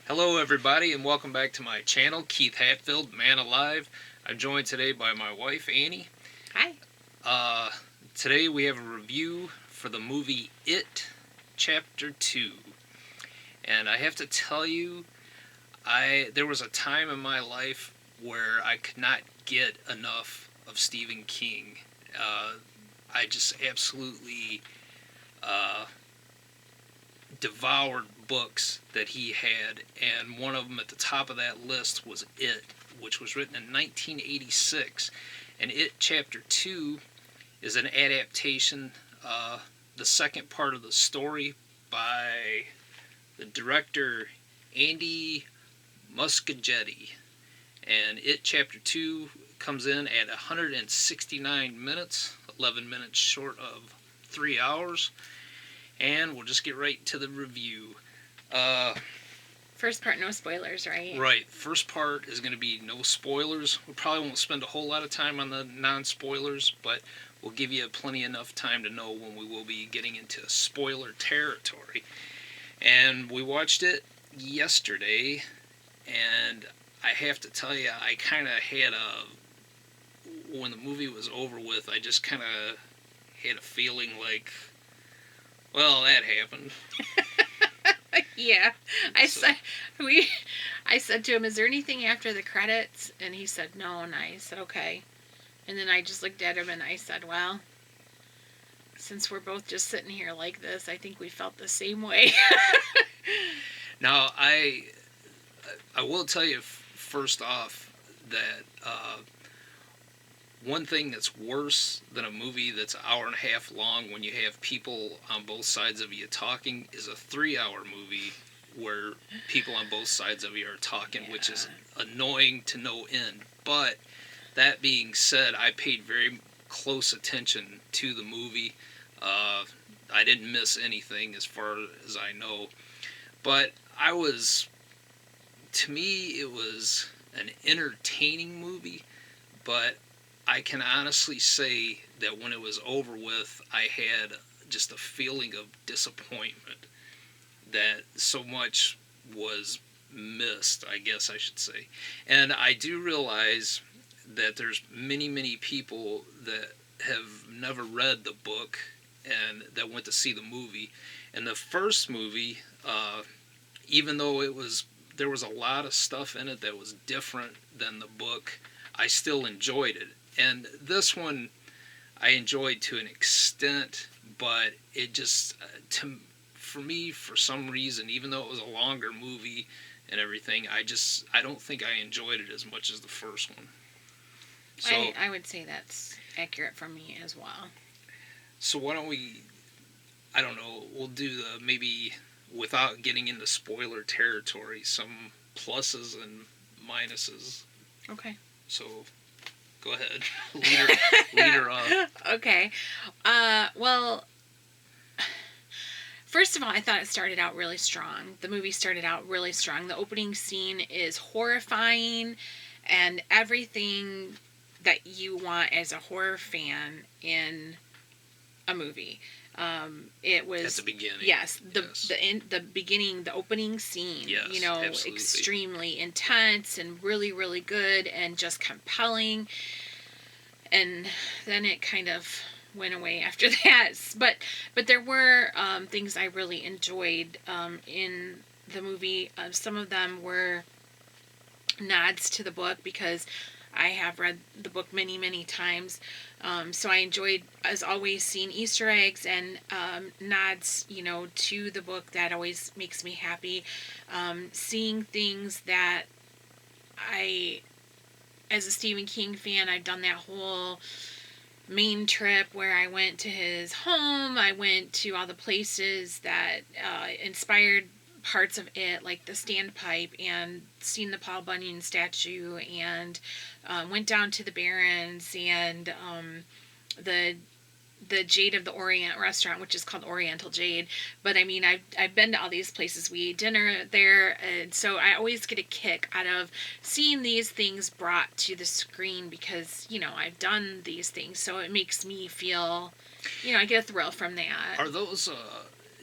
Hello, everybody, and welcome back to my channel, Keith Hatfield, Man Alive. I'm joined today by my wife, Annie. Hi. Uh, Today we have a review for the movie It, Chapter 2. And I have to tell you, there was a time in my life where I could not get enough of Stephen King. I just absolutely uh, devoured books that he had, and one of them at the top of that list was It, which was written in 1986. And It Chapter 2 is an adaptation, the second part of the story, by the director Andy Muschietti. And It Chapter 2 comes in at 169 minutes, 11 minutes short of 3 hours. And we'll just get right to the review. First part, no spoilers, right? Right. First part is going to be no spoilers. We probably won't spend a whole lot of time on the non-spoilers, but we'll give you plenty enough time to know when we will be getting into spoiler territory. And we watched it yesterday, and I have to tell you, I kind of had when the movie was over with, I just kind of had a feeling like, well, that happened. Yeah. I said to him, "Is there anything after the credits?" And he said, "No." And I said, "Okay." And then I just looked at him and I said, "Well, since we're both just sitting here like this, I think we felt the same way." Now, I will tell you first off that one thing that's worse than a movie that's an hour and a half long when you have people on both sides of you talking is a 3 hour movie where people on both sides of you are talking, which is annoying to no end. But that being said, I paid very close attention to the movie. I didn't miss anything as far as I know. But to me, it was an entertaining movie, but I can honestly say that when it was over with, I had just a feeling of disappointment that so much was missed, I guess I should say. And I do realize that there's many, many people that have never read the book and that went to see the movie. And the first movie, even though there was a lot of stuff in it that was different than the book, I still enjoyed it. And this one I enjoyed to an extent, but it just for me, for some reason, even though it was a longer movie and everything, I don't think I enjoyed it as much as the first one. So I would say that's accurate for me as well. So why don't we? I don't know. We'll do maybe without getting into spoiler territory, some pluses and minuses. Okay. So go ahead, lead her off. Okay. Well, first of all, I thought it started out really strong. The movie started out really strong. The opening scene is horrifying, and everything that you want as a horror fan in a movie. It was at the beginning. Yes, the beginning, the opening scene. Yes, absolutely. Extremely intense and really, really good and just compelling. And then it kind of went away after that. But there were things I really enjoyed in the movie. Some of them were nods to the book because I have read the book many, many times. So I enjoyed, as always, seeing Easter eggs and nods, to the book. That always makes me happy. Seeing things that as a Stephen King fan, I've done that whole Maine trip where I went to his home. I went to all the places that inspired parts of it, like the standpipe, and seen the Paul Bunyan statue, and went down to the Barrens and the Jade of the Orient restaurant, which is called Oriental Jade. But I mean, I've been to all these places. We ate dinner there, and so I always get a kick out of seeing these things brought to the screen because I've done these things, so it makes me feel, I get a thrill from that. Are those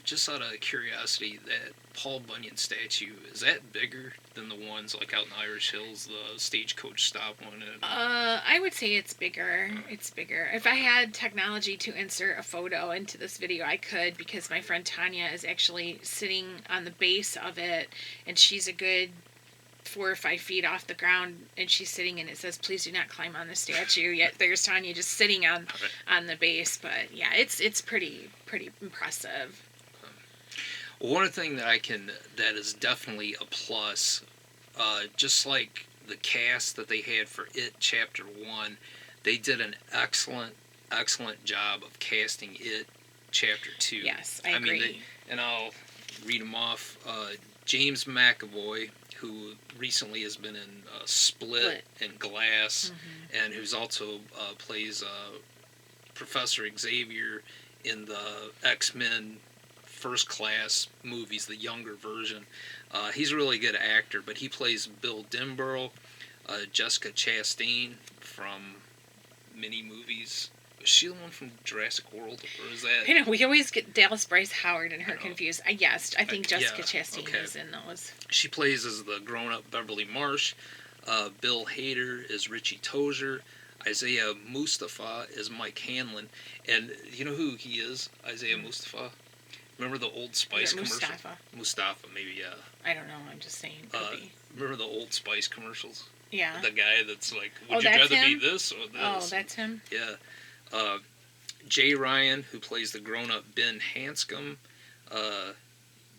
just out of curiosity, that Paul Bunyan statue, is that bigger than the ones like out in Irish Hills, the Stagecoach Stop one? And, I would say it's bigger. It's bigger. If I had technology to insert a photo into this video, I could, because my friend Tanya is actually sitting on the base of it, and she's a good 4 or 5 feet off the ground, and she's sitting, and it says, "Please do not climb on the statue." Yet there's Tanya just sitting on the base. But yeah, it's pretty impressive. one thing that is definitely a plus, just like the cast that they had for It Chapter 1, they did an excellent job of casting It Chapter 2. Yes, I agree. mean, and I'll read them off. James McAvoy, who recently has been in Split and Glass, and who's also plays Professor Xavier in the X-Men First Class movies, the younger version. He's a really good actor, but he plays Bill Denborough. Jessica Chastain from many movies. Is she the one from Jurassic World, or is that? I know, we always get Dallas Bryce Howard and her confused. Yes, I think Jessica Chastain is in those. She plays as the grown-up Beverly Marsh. Bill Hader is Richie Tozier. Isaiah Mustafa is Mike Hanlon. And you know who he is? Isaiah Mustafa? Remember the Old Spice commercial? Mustafa, maybe, yeah. I don't know, I'm just saying. Could be. Remember the Old Spice commercials? Yeah. The guy that's like, would you rather be this or this? Oh, that's him? Yeah. Jay Ryan, who plays the grown-up Ben Hanscom.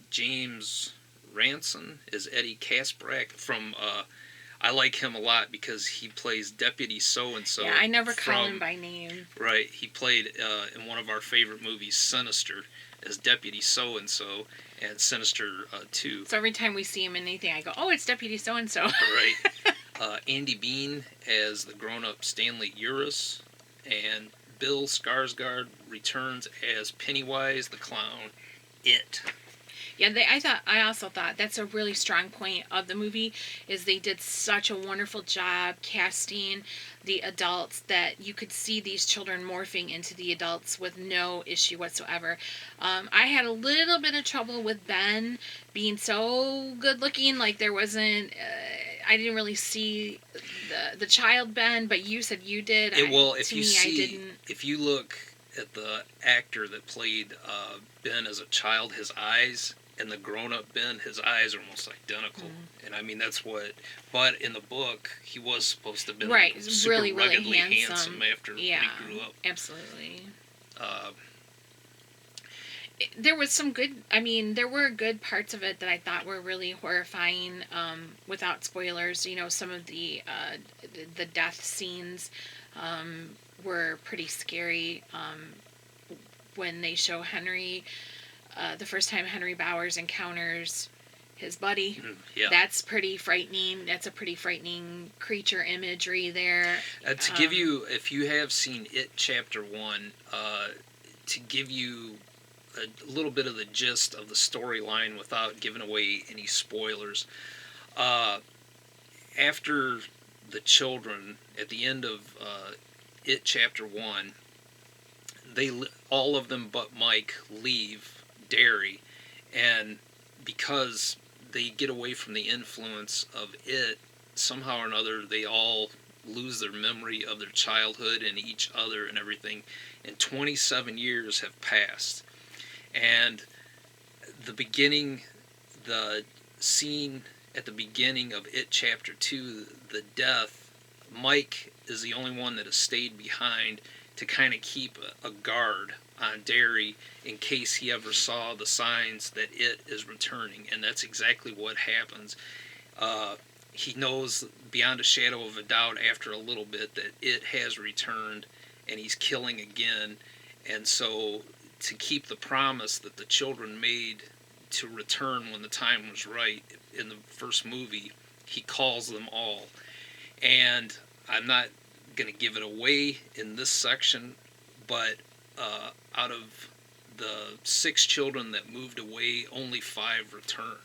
James Ranson is Eddie Kasprak from... I like him a lot because he plays Deputy So-and-so. Yeah, I never call him by name. Right. He played in one of our favorite movies, Sinister, as Deputy So-and-so, and Sinister 2. So every time we see him in anything, I go, "Oh, it's Deputy So-and-so." Right. Andy Bean as the grown-up Stanley Uris, and Bill Skarsgård returns as Pennywise the Clown. It. Yeah, I also thought that's a really strong point of the movie, is they did such a wonderful job casting the adults that you could see these children morphing into the adults with no issue whatsoever. I had a little bit of trouble with Ben being so good looking, like there wasn't... I didn't really see the child Ben, but you said you did. If you look at the actor that played Ben as a child, his eyes, and the grown-up Ben, his eyes are almost identical. And I mean, that's what... But in the book, he was supposed to have been super really ruggedly handsome after when he grew up. Absolutely. There was some good... I mean, there were good parts of it that I thought were really horrifying, without spoilers. You know, some of the death scenes were pretty scary. When they show Henry... the first time Henry Bowers encounters his buddy, that's pretty frightening. That's a pretty frightening creature imagery there. To give you, if you have seen It Chapter 1, to give you a little bit of the gist of the storyline without giving away any spoilers, after the children, at the end of It Chapter 1, all of them but Mike leave Derry, and because they get away from the influence of it, somehow or another they all lose their memory of their childhood and each other and everything, and 27 years have passed. And the scene at the beginning of It Chapter 2, the death, Mike is the only one that has stayed behind to kind of keep a guard on Derry in case he ever saw the signs that it is returning, and that's exactly what happens. He knows beyond a shadow of a doubt after a little bit that it has returned, and he's killing again, and so to keep the promise that the children made to return when the time was right in the first movie, he calls them all. And I'm not going to give it away in this section, but out of the 6 children that moved away, only 5 return.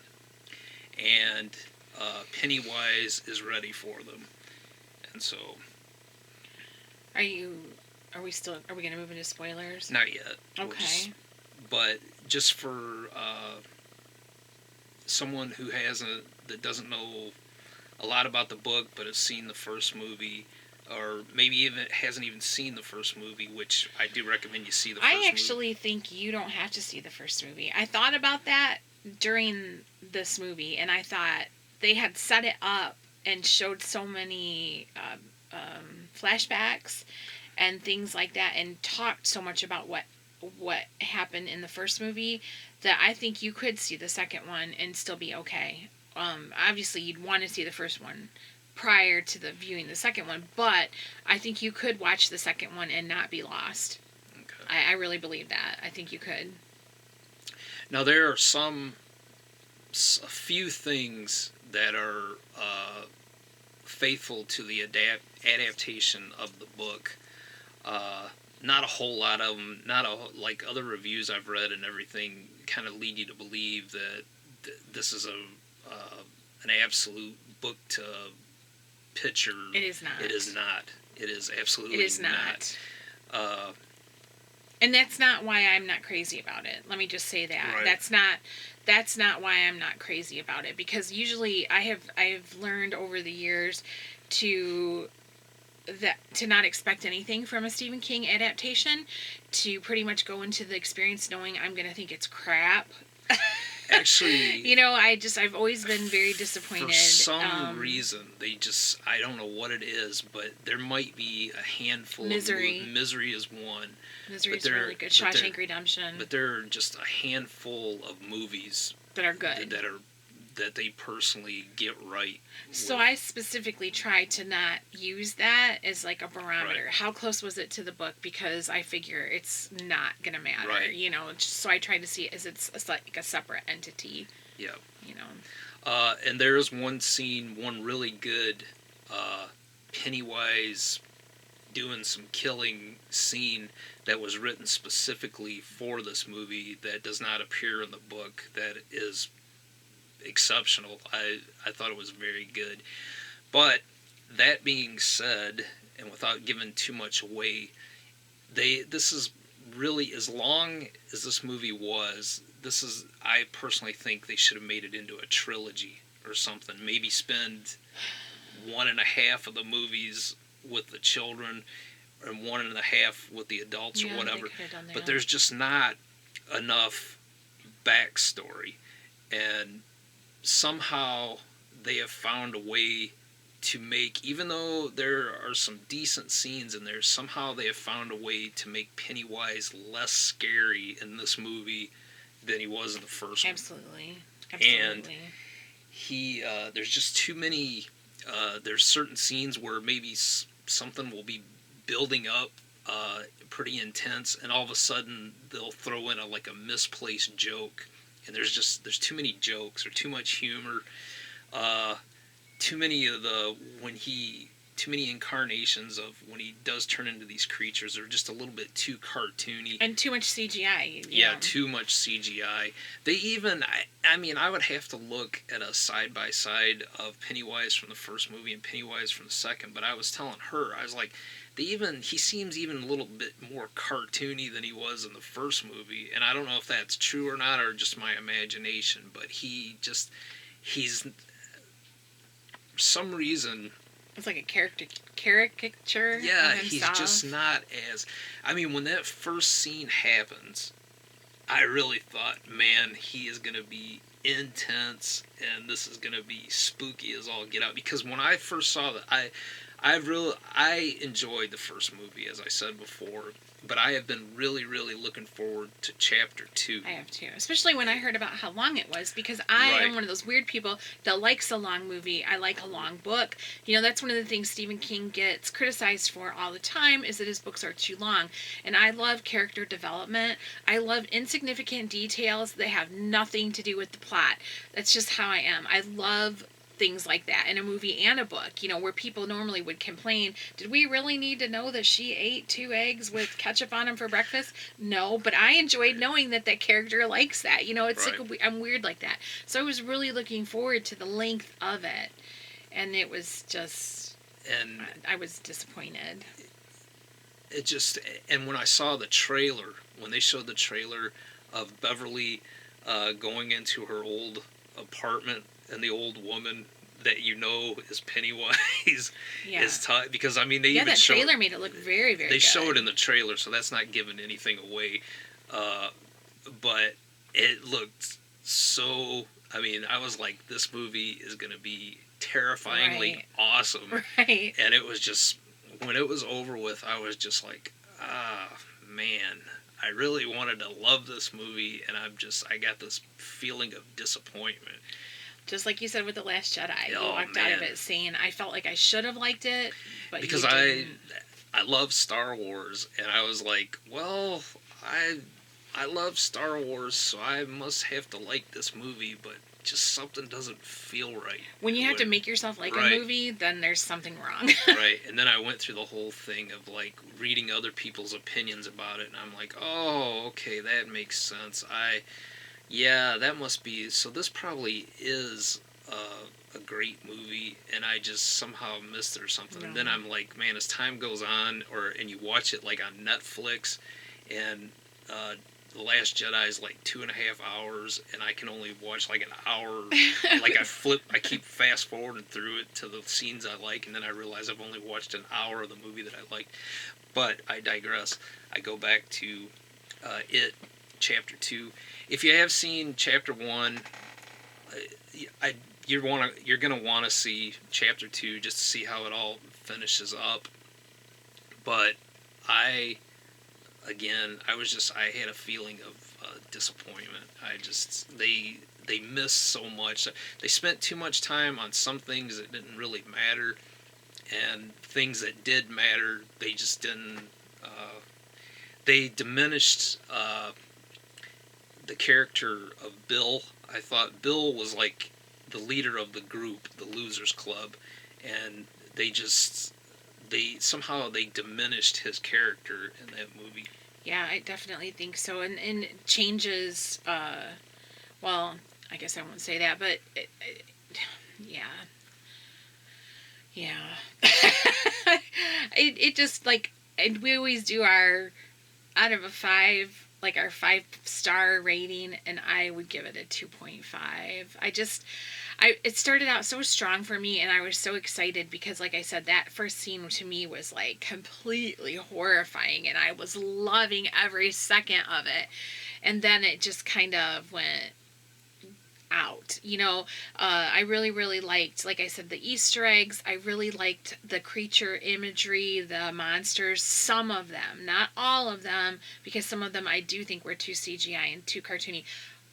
And Pennywise is ready for them. And so... Are we going to move into spoilers? Not yet. Okay. But just for someone who hasn't that doesn't know a lot about the book but has seen the first movie, or maybe even hasn't even seen the first movie, which I do recommend you see the first movie. I actually think you don't have to see the first movie. I thought about that during this movie, and I thought they had set it up and showed so many flashbacks and things like that, and talked so much about what happened in the first movie, that I think you could see the second one and still be okay. Obviously, you'd want to see the first one prior to the viewing the second one, but I think you could watch the second one and not be lost. Okay. I really believe that. I think you could. Now there are a few things that are faithful to the adaptation of the book. Not a whole lot of them. Like other reviews I've read and everything, kind of lead you to believe that this is an absolute book to picture. It is not. It is not. It is absolutely. It is not. And that's not why I'm not crazy about it. Let me just say that. Right. That's not why I'm not crazy about it, because usually I've learned over the years to not expect anything from a Stephen King adaptation, to pretty much go into the experience knowing I'm going to think it's crap. Actually, I've always been very disappointed. For some reason, I don't know what it is, but there might be a handful Misery. Misery is one. Misery is really good. Shawshank Redemption. But there are just a handful of movies that are good. That they personally get right. So I specifically try to not use that as like a barometer. Right. How close was it to the book? Because I figure it's not going to matter, right. So I try to see it as it's like a separate entity. Yeah. And there is one really good Pennywise doing some killing scene that was written specifically for this movie that does not appear in the book, that is exceptional. I thought it was very good. But that being said, and without giving too much away, this is really, as long as this movie was, I personally think they should have made it into a trilogy or something. Maybe spend 1.5 of the movies with the children and 1.5 with the adults, or whatever. But there's just not enough backstory, and somehow they have found a way to make, even though there are some decent scenes in there, somehow they have found a way to make Pennywise less scary in this movie than he was in the first one. Absolutely. And there's just too many, there's certain scenes where maybe something will be building up pretty intense, and all of a sudden they'll throw in a misplaced joke, and there's too many jokes, or too much humor, too many incarnations of when he does turn into these creatures are just a little bit too cartoony. And too much CGI. Yeah, too much CGI. They even, I would have to look at a side-by-side of Pennywise from the first movie and Pennywise from the second, but I was telling her, I was like, he seems even a little bit more cartoony than he was in the first movie, and I don't know if that's true or not, or just my imagination, but he's, for some reason... It's like a caricature. Yeah, of he's himself. just not as... when that first scene happens, I really thought, man, he is going to be intense, and this is going to be spooky as all get out. Because when I first saw that, I enjoyed the first movie, as I said before, but I have been really, really looking forward to Chapter 2. I have too, especially when I heard about how long it was, because I am one of those weird people that likes a long movie. I like a long book. That's one of the things Stephen King gets criticized for all the time, is that his books are too long. And I love character development. I love insignificant details that have nothing to do with the plot. That's just how I am. I love things like that in a movie and a book, where people normally would complain, did we really need to know that she ate 2 eggs with ketchup on them for breakfast? No, but I enjoyed knowing that character likes that. It's like, I'm weird like that. So I was really looking forward to the length of it, and it was just, and I was disappointed. And when I saw the trailer, when they showed the trailer, of Beverly going into her old apartment and the old woman that is Pennywise Yeah. is because I mean they Yeah, even that show trailer made it look very, very they good. show it in the trailer, so that's not giving anything away. But it looked so. I mean, I was like, this movie is going to be terrifyingly Right. awesome. Right. And it was just, when it was over with, I was just like, ah, man, I really wanted to love this movie, and I got this feeling of disappointment. Just like you said with The Last Jedi. You Oh, walked out of man. it saying, I felt like I should have liked it, but Because you didn't. I love Star Wars, and I was like, well, I love Star Wars, so I must have to like this movie, but just something doesn't feel right. When you have to make yourself like Right. a movie, then there's something wrong. Right, and then I went through the whole thing of like reading other people's opinions about it, and I'm like, oh, okay, that makes sense. Yeah, that must be, so this probably is a great movie, and I just somehow missed it or something. And then No. I'm like, man, as time goes on, and you watch it like on Netflix, and The Last Jedi is like 2.5 hours, and I can only watch like an hour. Like I keep fast forwarding through it to the scenes I like, and then I realize I've only watched an hour of the movie that I liked. But I digress. I go back to It, Chapter 2. If you have seen Chapter 1, you're gonna want to see Chapter 2 just to see how it all finishes up. But I I had a feeling of disappointment. They missed so much. They spent too much time on some things that didn't really matter, and things that did matter, they just didn't. They diminished the character of Bill. I thought Bill was like the leader of the group, the Losers Club, and they somehow they diminished his character in that movie. Yeah, I definitely think so. And it changes, well, I guess I won't say that, but yeah. Yeah. it just like, and we always do our, out of a 5, like our 5-star rating, and I would give it a 2.5. It started out so strong for me, and I was so excited because, like I said, that first scene to me was like completely horrifying, and I was loving every second of it. And then it just kind of went out. I really, really liked, like I said, the Easter eggs. I really liked the creature imagery, the monsters, some of them, not all of them, because some of them I do think were too CGI and too cartoony.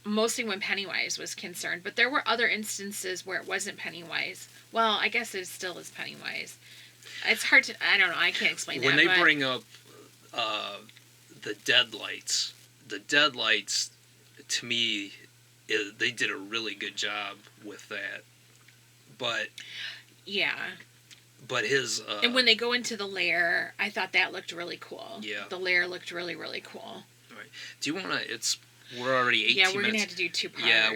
Mostly when Pennywise was concerned, but there were other instances where it wasn't Pennywise. Well, I guess it still is Pennywise. It's hard to, I don't know, I can't explain When that. they bring up the Deadlights, to me, they did a really good job with that. But yeah. But his and when they go into the lair, I thought that looked really cool. Yeah. The lair looked really, really cool. Right. Do you want to? We're already 18 minutes. Yeah, we're gonna have to do 2 parts. Yeah,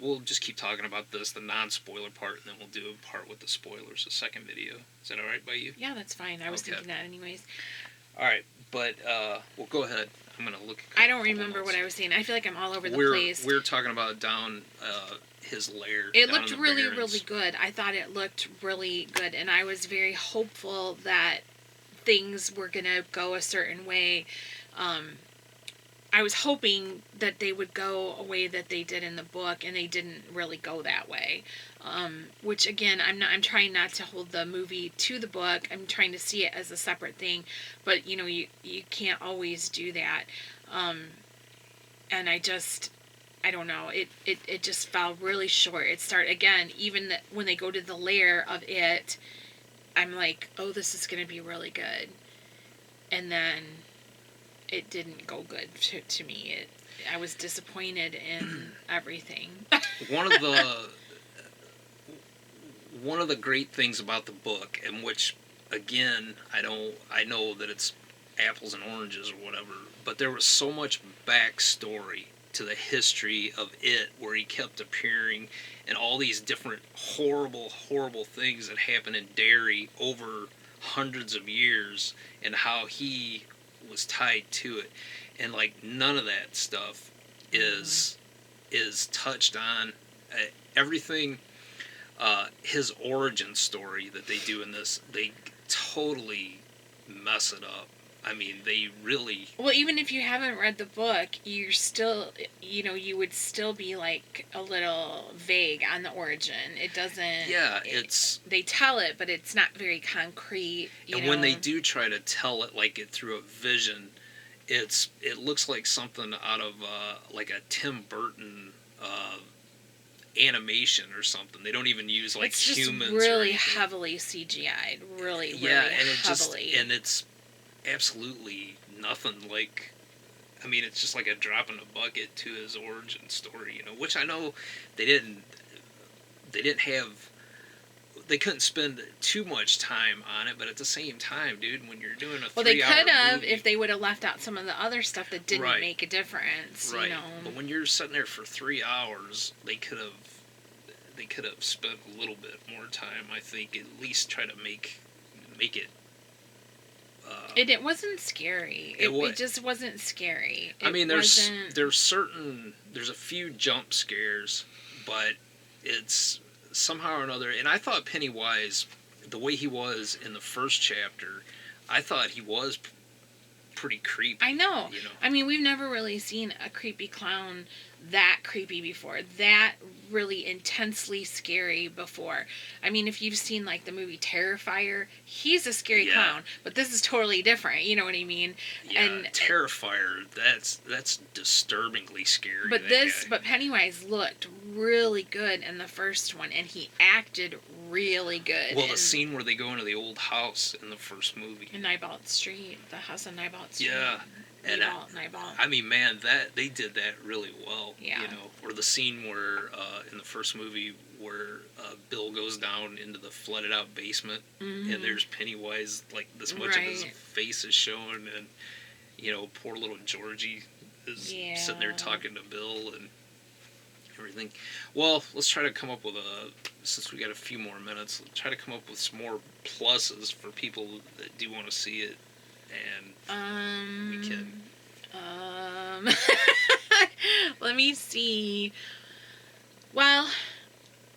we'll just keep talking about this, the non-spoiler part, and then we'll do a part with the spoilers, the second video. Is that all right by you? Yeah, that's fine. I was thinking that anyways. All right, but well, go ahead. I'm gonna look. I don't remember what I was saying. I feel like I'm all over the place. We're talking about down his lair. It looked really, really good. I thought it looked really good, and I was very hopeful that things were gonna go a certain way. I was hoping that they would go a way that they did in the book, and they didn't really go that way. Which again, I'm trying not to hold the movie to the book. I'm trying to see it as a separate thing, but you can't always do that. And I don't know. It just fell really short. It started again, even when they go to the lair of it, I'm like, oh, this is gonna be really good, and then it didn't go good to me. I was disappointed in everything. One of the great things about the book, and which again I know that it's apples and oranges or whatever, but there was so much backstory to the history of it, where he kept appearing and all these different horrible things that happened in Derry over hundreds of years, and how he was tied to it. and like none of that stuff is touched on. Everything, his origin story that they do in this, they totally mess it up. I mean, they really. Well, even if you haven't read the book, you're still, you would still be like a little vague on the origin. It doesn't. Yeah, it's. They tell it, but it's not very concrete. And when they do try to tell it like it through a vision, it looks like something out of like a Tim Burton animation or something. They don't even use like it's just humans. Really heavily CGI'd. Really, yeah, really and heavily. it's absolutely nothing like. I mean, it's just like a drop in the bucket to his origin story, which I know they didn't have. They couldn't spend too much time on it, but at the same time, dude, when you're doing a 3 hour they could have movie, if they would have left out some of the other stuff that didn't Right. make a difference. right? But when you're sitting there for 3 hours, they could have spent a little bit more time. I think at least try to make it. It wasn't scary. It just wasn't scary. I mean, there's a few jump scares, but it's somehow or another. And I thought Pennywise, the way he was in the first chapter, I thought he was pretty creepy. I know. I mean, we've never really seen a creepy clown that creepy before. That really intensely scary before. I mean, if you've seen like the movie Terrifier, he's a scary clown, but this is totally different. You know what I mean? Yeah, and Terrifier, that's disturbingly scary. But Pennywise looked really good in the first one, and he acted really good. Well, the scene where they go into the old house in the first movie. In Nybald Street, the house on Nybald Street. Yeah. And Nybald. I mean, man, they did that really well. Yeah. Or the scene where in the first movie where Bill goes down into the flooded out basement, and there's Pennywise, like this much of his face is showing, and poor little Georgie is sitting there talking to Bill and everything. Well, let's try to come up with since we got a few more minutes, let's try to come up with some more pluses for people that do want to see it. And we can. Let me see. Well,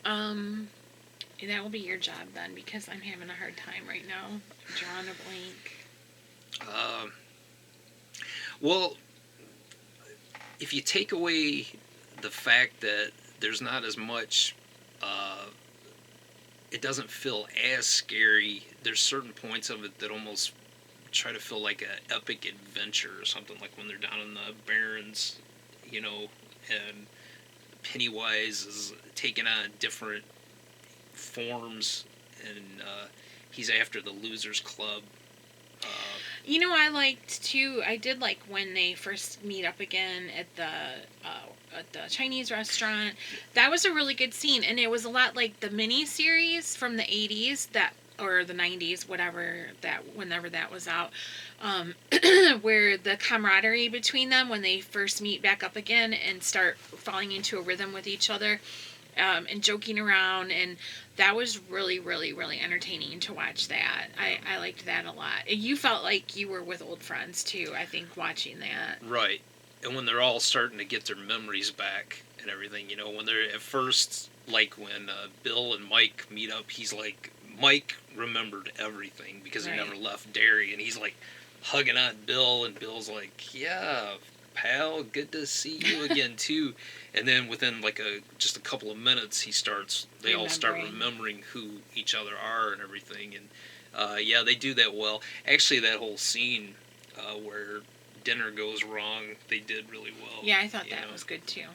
that will be your job then, because I'm having a hard time right now. I'm drawing a blank. Well, if you take away the fact that there's not as much, it doesn't feel as scary. There's certain points of it that almost try to feel like an epic adventure or something, like when they're down in the Barrens, and Pennywise is taking on different forms, and he's after the Losers Club. I liked too. I did like when they first meet up again at the Chinese restaurant. That was a really good scene, and it was a lot like the mini series from the 80s or the 90s, whenever that was out, where the camaraderie between them when they first meet back up again and start falling into a rhythm with each other, and joking around, and that was really, really, really entertaining to watch that. I liked that a lot. You felt like you were with old friends too, I think, watching that. Right. And when they're all starting to get their memories back and everything, when they're at first, like when Bill and Mike meet up, he's like, Mike remembered everything because he never left Derry, and he's like hugging on Bill, and Bill's like, yeah, pal, good to see you again too. And then within like just a couple of minutes, they all start remembering who each other are and everything. And they do that well. Actually, that whole scene where dinner goes wrong, they did really well. Yeah, I thought that was good too.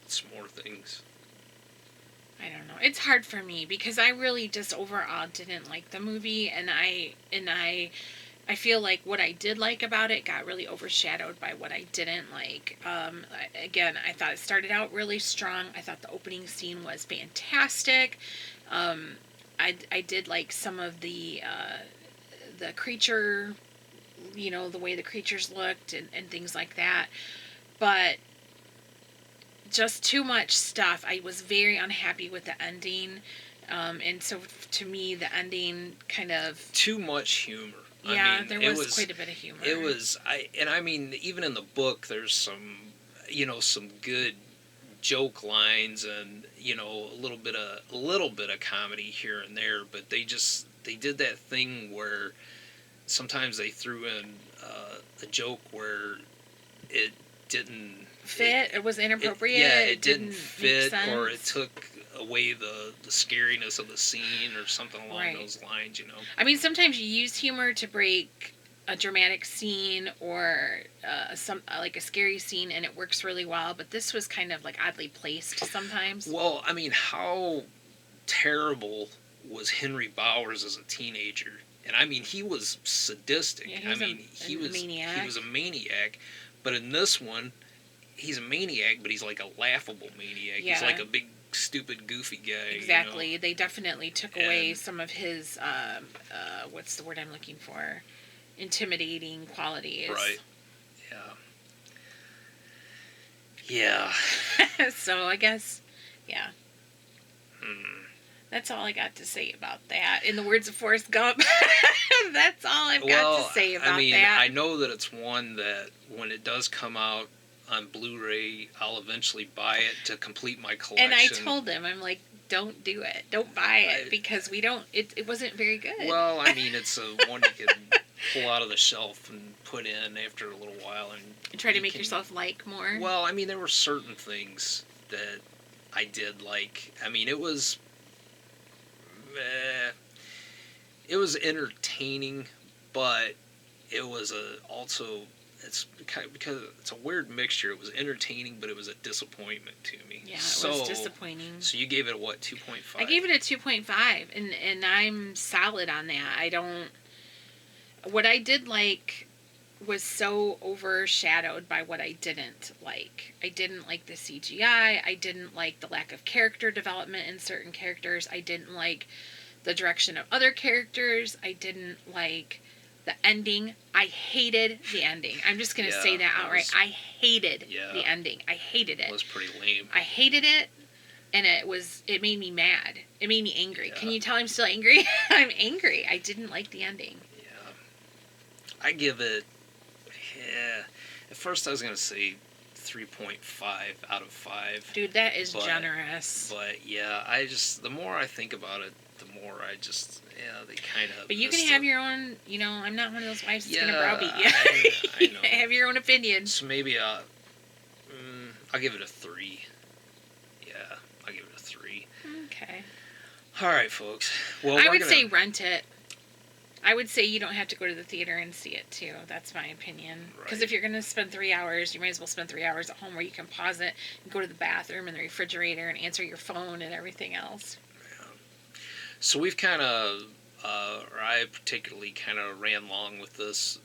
Some more things. I don't know. It's hard for me because I really just overall didn't like the movie, and I feel like what I did like about it got really overshadowed by what I didn't like. Again, I thought it started out really strong. I thought the opening scene was fantastic. I did like some of the creature, the way the creatures looked and things like that, but just too much stuff. I was very unhappy with the ending, and so to me the ending kind of... Too much humor. Yeah, I mean, there it was was quite a bit of humor. it was I mean, even in the book, there's some, some good joke lines, and a little bit of comedy here and there, but they did that thing where sometimes they threw in a joke where it didn't Fit. It was inappropriate. yeah, It it didn't didn't fit, make or it sense. took away the scariness of the scene, or something along Right. those lines. I mean, sometimes you use humor to break a dramatic scene or like a scary scene, and it works really well. But this was kind of like oddly placed sometimes. Well, I mean, how terrible was Henry Bowers as a teenager? And I mean, he was sadistic. Yeah, I mean, he was a maniac. he was a maniac, but in this one, he's a maniac, but he's like a laughable maniac. Yeah. He's like a big, stupid, goofy guy. Exactly. They definitely took away And- some of his what's the word I'm looking for? Intimidating qualities. Right. Yeah. Yeah. So I guess, yeah. Hmm. That's all I got to say about that. In the words of Forrest Gump, that's all I've got Well, to say about I mean, that. I know that it's one that when it does come out on Blu-ray, I'll eventually buy it to complete my collection. And I told him, I'm like, don't do it. Don't buy it I- because it wasn't very good. Well, I mean, it's a one you can pull out of the shelf and put in after a little while, and Try to you make can- yourself like more. Well, I mean, there were certain things that I did like. I mean, it was entertaining, but it was also because it's a weird mixture. It was entertaining, but it was a disappointment to me. Yeah, it was disappointing. So you gave it a what, 2.5? I gave it a 2.5, and I'm solid on that. What I did like was so overshadowed by what I didn't like. I didn't like the CGI. I didn't like the lack of character development in certain characters. I didn't like the direction of other characters. I didn't like the ending. I hated the ending. I'm just going to Yeah, say that it outright. was- I hated Yeah. the ending. I hated It it. was pretty lame. I hated it, and it made me mad. It made me angry. Yeah. Can you tell I'm still angry? I'm angry. I didn't like the ending. Yeah. I give it, yeah. At first I was going to say 3.5 out of 5. Dude, that is But- generous. But yeah, the more I think about it, the more they kind of. But you can have your own, I'm not one of those wives that's going to Yeah, browbeat you. I know. Have your own opinion. So maybe I'll give it a 3. Yeah, I'll give it a 3. Okay. All right, folks. Well, I we're would gonna, say rent it. I would say you don't have to go to the theater and see it, too. That's my opinion. Because Right. if you're going to spend 3 hours, you might as well spend 3 hours at home where you can pause it and go to the bathroom and the refrigerator and answer your phone and everything else. So we've kind of, or I particularly kind of ran long with this,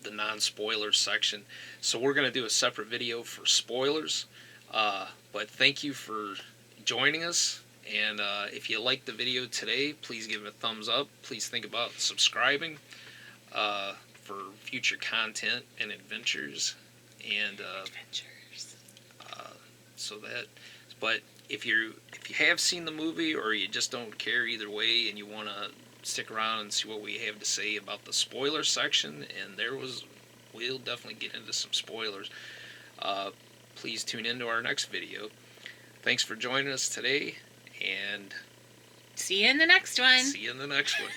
the non-spoiler section. So we're going to do a separate video for spoilers. But thank you for joining us. And if you liked the video today, please give it a thumbs up. Please think about subscribing for future content and adventures. And Adventures. but if you have seen the movie, or you just don't care either way, and you want to stick around and see what we have to say about the spoiler section, and we'll definitely get into some spoilers. Please tune into our next video. Thanks for joining us today, and See you in the next one. see you in the next one.